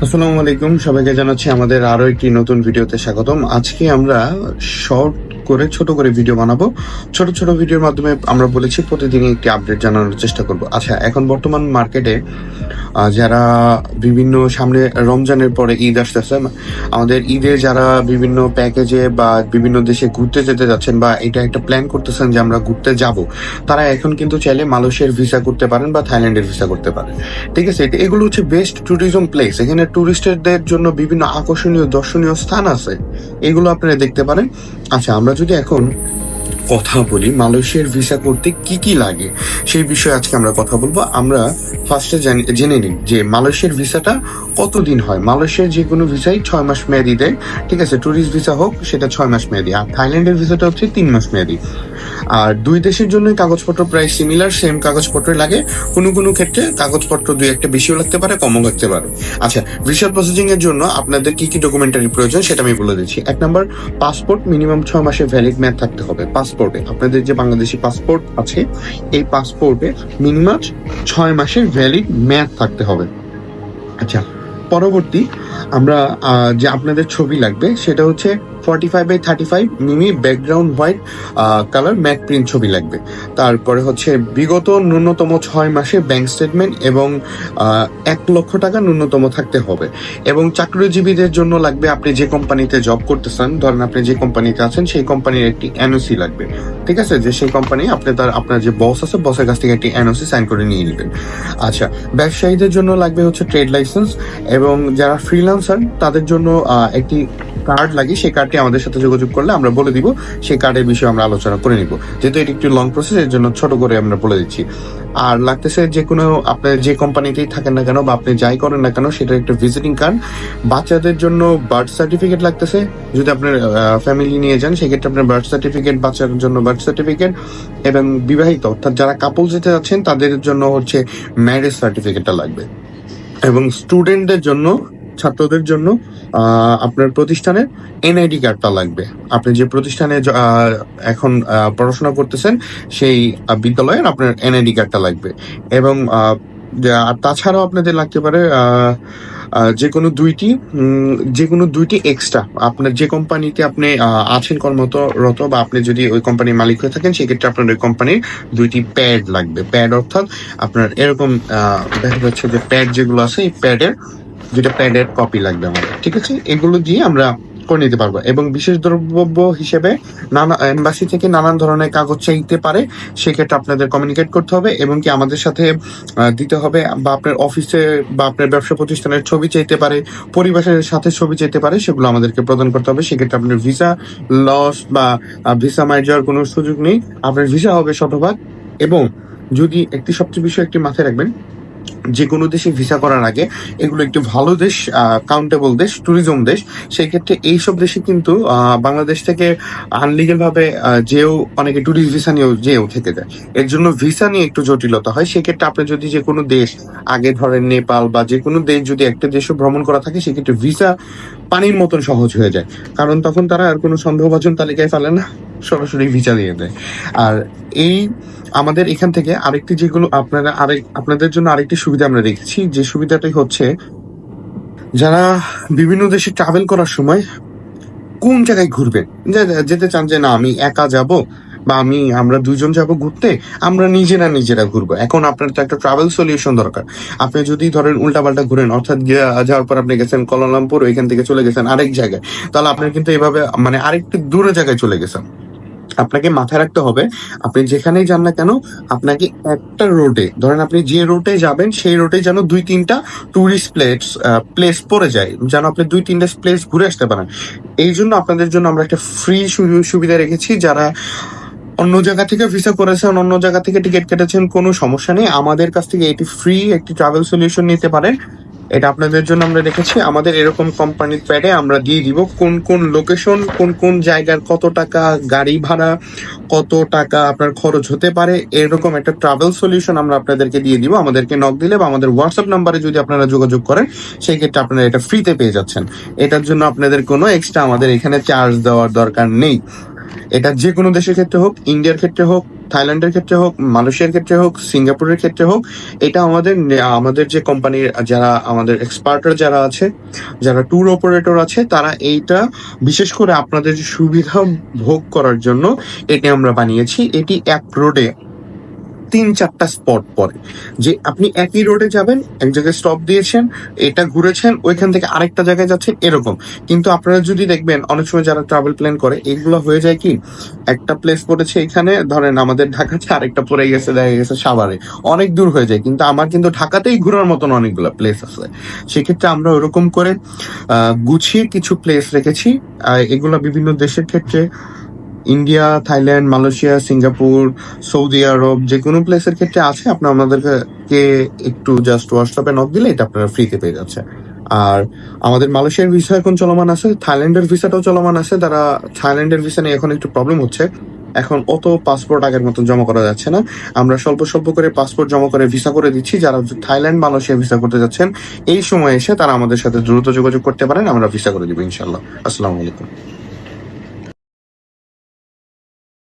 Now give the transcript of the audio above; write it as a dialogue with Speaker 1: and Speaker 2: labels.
Speaker 1: আসসালামু আলাইকুম, সবাইকে জানাচ্ছি আমাদের আরো একটি নতুন ভিডিওতে স্বাগতম। আজকে আমরা শর্ট করে ছোট করে ভিডিও বানাবো। ছোট ছোট ভিডিওর মাধ্যমে আমরা বলেছি প্রতিদিনই একটি আপডেট জানানোর চেষ্টা করব। আচ্ছা, এখন বর্তমান মার্কেটে যারা বিভিন্ন সামনে রমজানের পরে ঈদ আসতেছে, আমাদের ঈদে যারা বিভিন্ন প্যাকেজে বা বিভিন্ন দেশে ঘুরতে যেতে যাচ্ছেন বা এটা একটা প্ল্যান করতেছেন যে আমরা ঘুরতে যাব, তারা এখন কিন্তু চাইলে মালয়েশিয়ার ভিসা করতে পারেন বা থাইল্যান্ডের ভিসা করতে পারেন। ঠিক আছে, এগুলো হচ্ছে বেস্ট ট্যুরিজম প্লেস। এখানে ট্যুরিস্টদের জন্য বিভিন্ন আকর্ষণীয় দর্শনীয় স্থান আছে, এগুলো আপনারা দেখতে পারেন। আচ্ছা, আমরা যদি এখন কথা বলি মালয়েশিয়ার ভিসা করতে কি কি লাগে সেই বিষয়ে আজকে আমরা কথা বলবো। আমরা ফার্স্টে জেনে নিই যে মালয়েশিয়ার ভিসাটা কতদিন হয়। মালয়েশিয়ার যে কোনো ভিসাই 6 মাস মেয়াদি দেয়। ঠিক আছে, ট্যুরিস্ট ভিসা হোক সেটা 6 মাস মেয়াদি, আর থাইল্যান্ডের ভিসাটা হচ্ছে 3 মাস মেয়াদি। আর দুই দেশের জন্যই কাগজপত্র প্রায় সিমিলার, সেম কাগজপত্র লাগে। কোনো কোনো ক্ষেত্রে কাগজপত্র দুই একটা বেশিও লাগতে পারে, কমও লাগতে পারে। আচ্ছা, ভিসা প্রসেসিং এর জন্য আপনাদের কি কি ডকুমেন্টারি প্রয়োজন সেটা আমি বলে দিচ্ছি। 1 নম্বর, পাসপোর্ট মিনিমাম 6 মাসের ভ্যালিড মেয়াদ থাকতে হবে। পাসপোর্টে আপনাদের যে বাংলাদেশি পাসপোর্ট আছে, এই পাসপোর্টে মিনিমাম 6 মাসের ভ্যালিড মেয়াদ থাকতে হবে। আচ্ছা, পরবর্তী আমরা যে আপনাদের ছবি লাগবে সেটা হচ্ছে 45x35 mm background white colour matte print ছবি লাগবে। তারপরে হচ্ছে বিগত ন্যূনতম 6 মাসে ব্যাংক স্টেটমেন্ট এবং 1 লক্ষ টাকা ন্যূনতম থাকতে হবে। এবং চাকরিজীবীদের জন্য লাগবে, আপনি যে কোম্পানিতে জব করতেছেন, ধরেন আপনি যে কোম্পানিতে আছেন সেই কোম্পানির একটি এনওসি লাগবে। ঠিক আছে, যে সেই কোম্পানি আপনার যে বস আছে, বসের কাছ থেকে একটি এনওসি সাইন করে নিয়ে নেবেন। আচ্ছা, ব্যবসায়ীদের জন্য লাগবে হচ্ছে ট্রেড লাইসেন্স, এবং যারা ফ্রিল্যান্সার তাদের জন্য একটি কার্ড লাগে। সেই কার্ডটি আমাদের সাথে যোগাযোগ করলে আমরা বলে দিব, সেই কার্ডের বিষয়ে আমরা আলোচনা করে নিব। যেহেতু এটি একটি লং প্রসেস, এর জন্য ছোট করে আমরা বলে দিচ্ছি। আর লাগতেছে যে কোনো, আপনার যে কোম্পানিতেই থাকেন না কেন বা আপনি যাই করেন না কেন, সেটার একটা ভিজিটিং কার্ড। বাচ্চাদের জন্য বার্থ সার্টিফিকেট লাগতেছে, যদি আপনার ফ্যামিলি নিয়ে যান সেক্ষেত্রে আপনার বার্থ সার্টিফিকেট, বাচ্চাদের জন্য বার্থ সার্টিফিকেট, এবং বিবাহিত অর্থাৎ যারা কাপল যেতে যাচ্ছেন তাদের জন্য হচ্ছে ম্যারেজ সার্টিফিকেটটা লাগবে। এবং স্টুডেন্টদের জন্য, ছাত্রদের জন্য আপনার প্রতিষ্ঠানের এনআইডি কার্ডটা লাগবে। আপনি যে প্রতিষ্ঠানে এখন পড়াশোনা করতেছেন সেই বিদ্যালয়ের আপনার এনআইডি কার্ডটা লাগবে। এবং আর তাছাড়াও আপনাদের লাগতে পারে যে কোনো দুইটি এক্সট্রা, আপনার যে কোম্পানিতে আপনি আছেন কর্মরত, বা আপনি যদি ওই কোম্পানির মালিক হয়ে থাকেন সেক্ষেত্রে আপনার ওই কোম্পানির 2টি প্যাড লাগবে। প্যাড অর্থাৎ আপনার এরকম দেখা যাচ্ছে যে প্যাড যেগুলো আছে, এই দুইটা প্যাডের কপি লাগবে আমাদের। ঠিক আছে, এগুলো দিয়ে আমরা করে নিতে পারবো। এবং বিশেষ দ্রব্য হিসেবে নানা এম্বাসি থেকে নানান ধরনের কাগজ চাইতে পারে, সেক্ষেত্রে আপনাদের কমিউনিকেট করতে হবে এবং কি আমাদের সাথে দিতে হবে। বা আপনার অফিসে বা আপনার ব্যবসা প্রতিষ্ঠানের ছবি চাইতে পারে, পরিবেশের সাথে ছবি চাইতে পারে, সেগুলো আমাদেরকে প্রদান করতে হবে। সেক্ষেত্রে আপনার ভিসা লস বা ভিসা মাইট যাওয়ার কোনো সুযোগ নেই, আপনার ভিসা হবে শতভাগ। এবং যদি সবচেয়ে বিষয় একটি মাথায় রাখবেন, যে কোনো দেশে ভিসা করার আগে এগুলো একটি ভালো দেশ, কাউন্টেবল দেশ, ট্যুরিজম দেশ। সেই ক্ষেত্রে এইসব দেশে কিন্তু বাংলাদেশ থেকে আনলিগাল ভাবে যেও অনেকে ট্যুরিস্ট ভিসা নিয়েও যেও থেকে যায়। এর জন্য ভিসা নিয়ে একটু জটিলতা হয়। সেক্ষেত্রে আপনি যদি যে কোনো দেশ, আগে ধরেন নেপাল বা যে কোনো দেশ, যদি একটা দেশও ভ্রমণ করা থাকে সেক্ষেত্রে ভিসা পানির মতন সহজ হয়ে যায়, কারণ তখন তারা আর কোনো সন্দেহভাজন তালিকায় ফেলে না, সরাসরি ভিসা দিয়ে দেয়। আর এই আমাদের এখান থেকে আরেকটি, যেগুলো আপনাদের জন্য আরেকটি সুবিধা আমরা রেখেছি, যে সুবিধাটাই হচ্ছে যারা বিভিন্ন দেশে ট্রাভেল করার সময় কোন জায়গায় ঘুরবেন, যেতে চান যে না আমি একা যাব বা আমরা দুইজন যাব ঘুরতে, আমরা নিজেরা ঘুরবো। এখন আপনার তো একটা ট্রাভেল সলিউশন দরকার। আপনি যদি ধরেন উল্টাপাল্টা ঘুরেন, অর্থাৎ যাওয়ার পর আপনি গেছেন কুয়ালালামপুর, ওইখান থেকে চলে গেছেন আরেক জায়গায়, তাহলে আপনার কিন্তু এভাবে মানে আরেকটু দূরে জায়গায় চলে গেছেন। আপনাকে মাথায় রাখতে হবে, আপনি যেখানেই যান না কেন, আপনাকে একটা রোডে, ধরেন আপনি যে রোডে যাবেন সেই রোডে যেন 2-3টা টুরিস্ট প্লেস পড়ে যায়, যেন আপনি 2-3টা প্লেস ঘুরে আসতে পারেন। এই জন্য আপনাদের জন্য আমরা একটা ফ্রি সুবিধা রেখেছি। যারা অন্য জায়গা থেকে ভিসা করেছেন, অন্য জায়গা থেকে টিকিট কেটেছেন, কোনো সমস্যা নেই, আমাদের কাছ থেকে এটি ফ্রি একটি ট্রাভেল সলিউশন নিতে পারেন। এটা আপনাদের জন্য আমরা রেখেছি। আমাদের এরকম কোম্পানির প্যাডে আমরা দিয়ে দিব কোন কোন লোকেশন, কোন কোন জায়গার কত টাকা গাড়ি ভাড়া, কত টাকা আপনার খরচ হতে পারে, এরকম একটা ট্রাভেল সলিউশন আমরা আপনাদেরকে দিয়ে দিব। আমাদেরকে নক দিলে বা আমাদের হোয়াটসঅ্যাপ নাম্বারে যদি আপনারা যোগাযোগ করেন, সেই ক্ষেত্রে আপনারা এটা ফ্রিতে পেয়ে যাচ্ছেন। এটার জন্য আপনাদের কোনো এক্সট্রা আমাদের এখানে চার্জ দেওয়ার দরকার নেই। এটা যে কোনো দেশের ক্ষেত্রে হোক, ইন্ডিয়ার ক্ষেত্রে হোক, থাইল্যান্ডের ক্ষেত্রে হোক, মালয়েশিয়ার ক্ষেত্রে হোক, সিঙ্গাপুরের ক্ষেত্রে হোক, এটা আমাদের যে কোম্পানির যারা আমাদের এক্সপার্টার যারা আছে, যারা ট্যুর অপারেটর আছে, তারা এইটা বিশেষ করে আপনাদের সুবিধা ভোগ করার জন্য এটি আমরা বানিয়েছি। এটি এক রোডে 3-4টা স্পট পরে, যে আপনি একই রোডে যাবেন, এক জায়গায় স্টপ দিয়েছেন, এটা ঘুরেছেন, ওইখান থেকে আরেকটা জায়গায় যাচ্ছেন, এরকম। কিন্তু আপনারা যদি দেখবেন অনেক সময় যারা ট্রাভেল প্ল্যান করে, এগুলো হয়ে যায় কি, একটা প্লেস পড়েছে এখানে, ধরেন আমাদের ঢাকাতে, আরেকটা পড়ে গেছে দেখা গেছে সাভারে, অনেক দূর হয়ে যায়। কিন্তু আমার কিন্তু ঢাকাতেই ঘোরার মতন অনেকগুলো প্লেস আছে। সেক্ষেত্রে আমরা ওরকম করে গুছিয়ে কিছু প্লেস রেখেছি। এগুলো বিভিন্ন দেশের ক্ষেত্রে, India, Thailand, Malaysia, Singapore, Saudi Arab, যে কোনো প্লেসের ক্ষেত্রে আছে। আপনার আমাদেরকে একটু জাস্ট হোয়াটসঅ্যাপে নক দিলে এটা আপনারা ফ্রিতে পেয়ে যাচ্ছে। আর আমাদের মালয়েশিয়ার ভিসা এখন চলমান আছে, থাইল্যান্ডের ভিসাটাও চলমান আছে। তারা থাইল্যান্ডের ভিসা নিয়ে এখন একটু প্রবলেম হচ্ছে, এখন অত পাসপোর্ট আগের মতন জমা করা যাচ্ছে না। আমরা স্বল্প স্বল্প করে পাসপোর্ট জমা করে ভিসা করে দিচ্ছি। যারা থাইল্যান্ড, মালয়েশিয়া ভিসা করতে যাচ্ছেন, এই সময় এসে তারা আমাদের সাথে দ্রুত যোগাযোগ করতে পারেন, আমরা ভিসা করে দিব ইনশাল্লাহ। আসসালামু আলাইকুম।